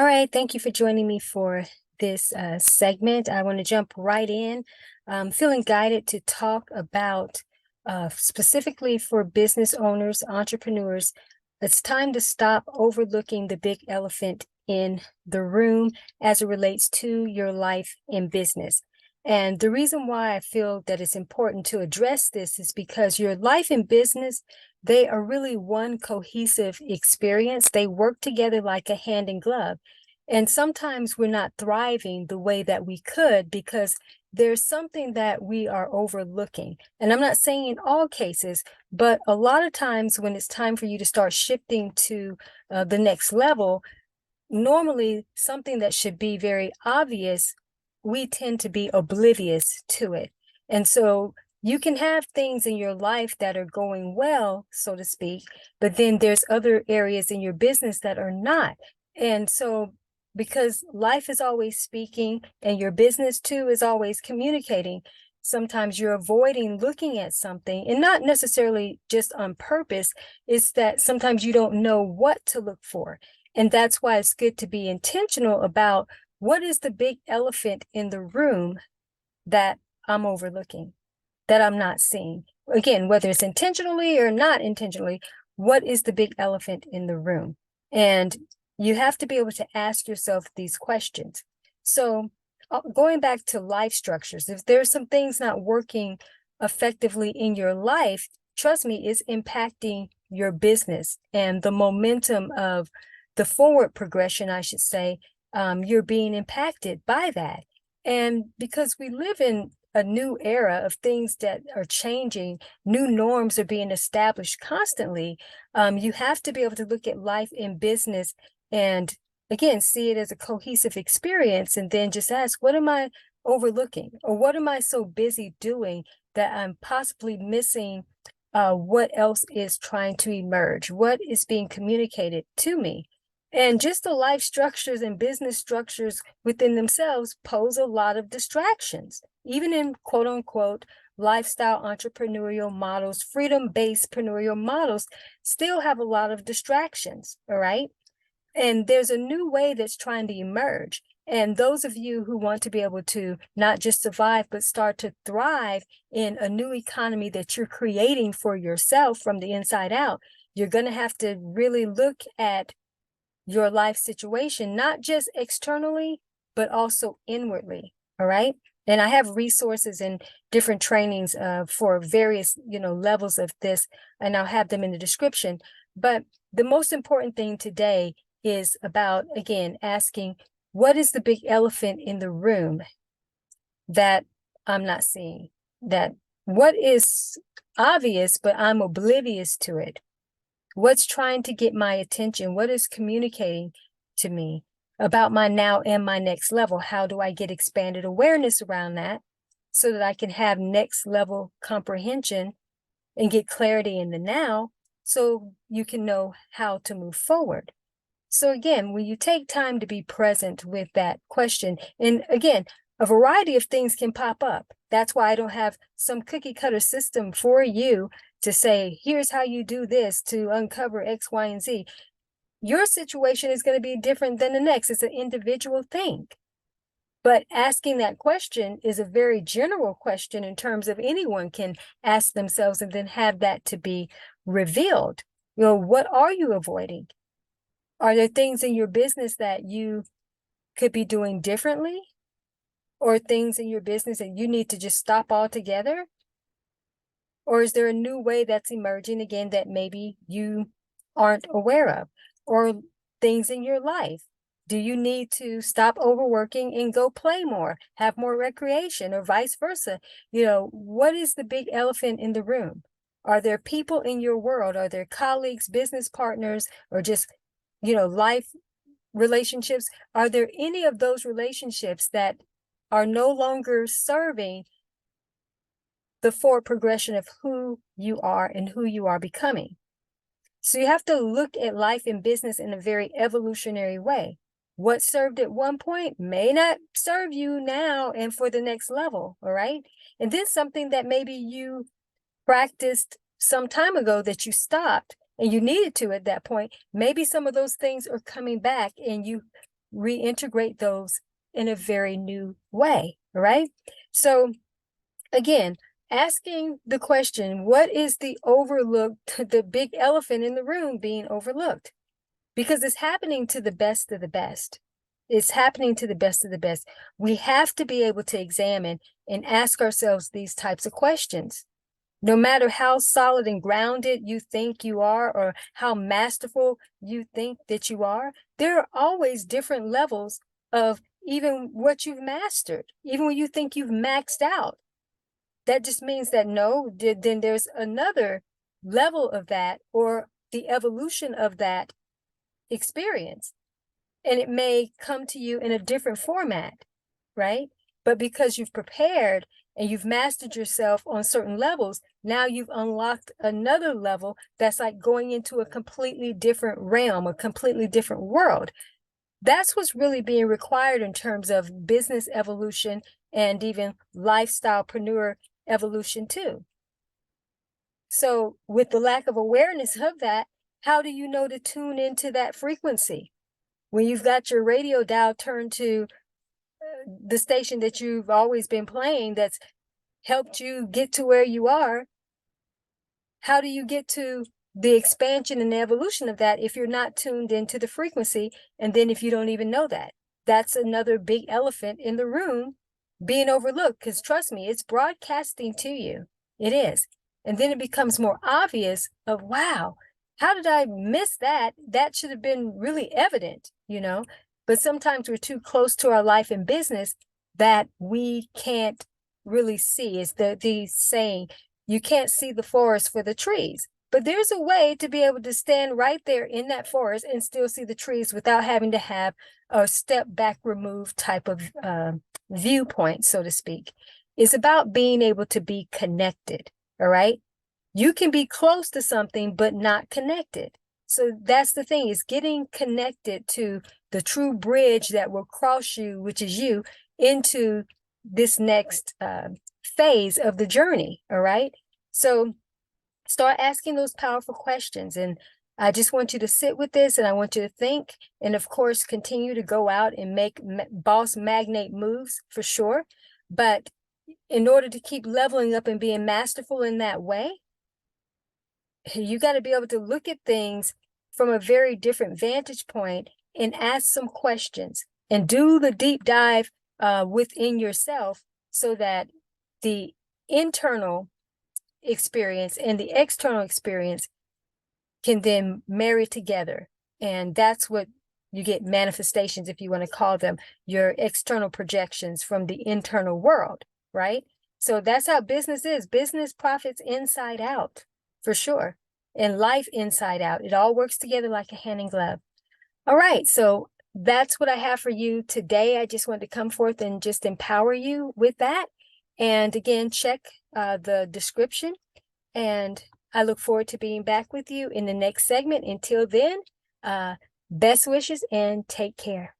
All right, thank you for joining me for this segment. I want to jump right in. I'm feeling guided to talk about specifically for business owners, entrepreneurs. It's time to stop overlooking the big elephant in the room as it relates to your life in business. And the reason why I feel that it's important to address this is because your life in business, they are really one cohesive experience. They work together like a hand in glove. And sometimes we're not thriving the way that we could because there's something that we are overlooking. And I'm not saying in all cases, but a lot of times when it's time for you to start shifting to the next level, normally something that should be very obvious, we tend to be oblivious to it. And so you can have things in your life that are going well, so to speak, but then there's other areas in your business that are not. And so because life is always speaking and your business too is always communicating, sometimes you're avoiding looking at something, and not necessarily just on purpose. It's that sometimes you don't know what to look for. And that's why it's good to be intentional about what is the big elephant in the room that I'm overlooking, that I'm not seeing. Again, whether it's intentionally or not intentionally, what is the big elephant in the room? And you have to be able to ask yourself these questions. So going back to life structures, if there's some things not working effectively in your life, trust me, it's impacting your business and the momentum of the forward progression, I should say. You're being impacted by that. And because we live in a new era of things that are changing, new norms are being established constantly, you have to be able to look at life in business and again, see it as a cohesive experience, and then just ask, what am I overlooking? Or what am I so busy doing that I'm possibly missing what else is trying to emerge? What is being communicated to me? And just the life structures and business structures within themselves pose a lot of distractions, even in quote unquote lifestyle entrepreneurial models, freedom-based entrepreneurial models still have a lot of distractions, all right? And there's a new way that's trying to emerge. And those of you who want to be able to not just survive, but start to thrive in a new economy that you're creating for yourself from the inside out, you're going to have to really look at your life situation, not just externally, but also inwardly. All right. And I have resources and different trainings for various, levels of this, and I'll have them in the description. But the most important thing today is about, again, asking, what is the big elephant in the room that I'm not seeing? That what is obvious, but I'm oblivious to it? What's trying to get my attention? What is communicating to me about my now and my next level? How do I get expanded awareness around that so that I can have next level comprehension and get clarity in the now so you can know how to move forward? So again, when you take time to be present with that question, and again, a variety of things can pop up. That's why I don't have some cookie cutter system for you to say, here's how you do this to uncover X, Y, and Z. Your situation is going to be different than the next. It's an individual thing. But asking that question is a very general question in terms of anyone can ask themselves and then have that to be revealed. What are you avoiding? Are there things in your business that you could be doing differently? Or things in your business that you need to just stop altogether? Or is there a new way that's emerging again that maybe you aren't aware of? Or things in your life? Do you need to stop overworking and go play more, have more recreation, or vice versa? What is the big elephant in the room? Are there people in your world? Are there colleagues, business partners, or just life relationships? Are there any of those relationships that are no longer serving the forward progression of who you are and who you are becoming? So you have to look at life and business in a very evolutionary way. What served at one point may not serve you now and for the next level, all right? And then something that maybe you practiced some time ago that you stopped and you needed to at that point, maybe some of those things are coming back and you reintegrate those in a very new way, right? So again, asking the question, what is the the big elephant in the room being overlooked? Because it's happening to the best of the best. It's happening to the best of the best. We have to be able to examine and ask ourselves these types of questions. No matter how solid and grounded you think you are, or how masterful you think that you are, there are always different levels of even what you've mastered, even when you think you've maxed out. That just means that then there's another level of that, or the evolution of that experience. And it may come to you in a different format, right? But because you've prepared and you've mastered yourself on certain levels, now you've unlocked another level that's like going into a completely different realm, a completely different world. That's what's really being required in terms of business evolution and even lifestylepreneur evolution too. So with the lack of awareness of that, how do you know to tune into that frequency? When you've got your radio dial turned to the station that you've always been playing, that's helped you get to where you are, how do you get to the expansion and the evolution of that if you're not tuned into the frequency? And then if you don't even know that, that's another big elephant in the room being overlooked, because trust me, it's broadcasting to you. It is. And then it becomes more obvious of, wow, how did I miss that? That should have been really evident, you know? But sometimes we're too close to our life and business that we can't really see. It's the saying, you can't see the forest for the trees. But there's a way to be able to stand right there in that forest and still see the trees without having to have a step back removed type of viewpoint, so to speak. It's about being able to be connected, all right? You can be close to something, but not connected. So that's the thing, is getting connected to the true bridge that will cross you, which is you, into this next phase of the journey, all right? So start asking those powerful questions. And I just want you to sit with this, and I want you to think, and of course, continue to go out and make boss magnate moves for sure. But in order to keep leveling up and being masterful in that way, you got to be able to look at things from a very different vantage point and ask some questions and do the deep dive within yourself, so that the internal experience and the external experience can then marry together. And that's what you get, manifestations, if you want to call them, your external projections from the internal world, right? So that's how business is. Business profits inside out, for sure. And life inside out. It all works together like a hand in glove. All right, so that's what I have for you today. I just wanted to come forth and just empower you with that. And again, check the description. And I look forward to being back with you in the next segment. Until then, best wishes and take care.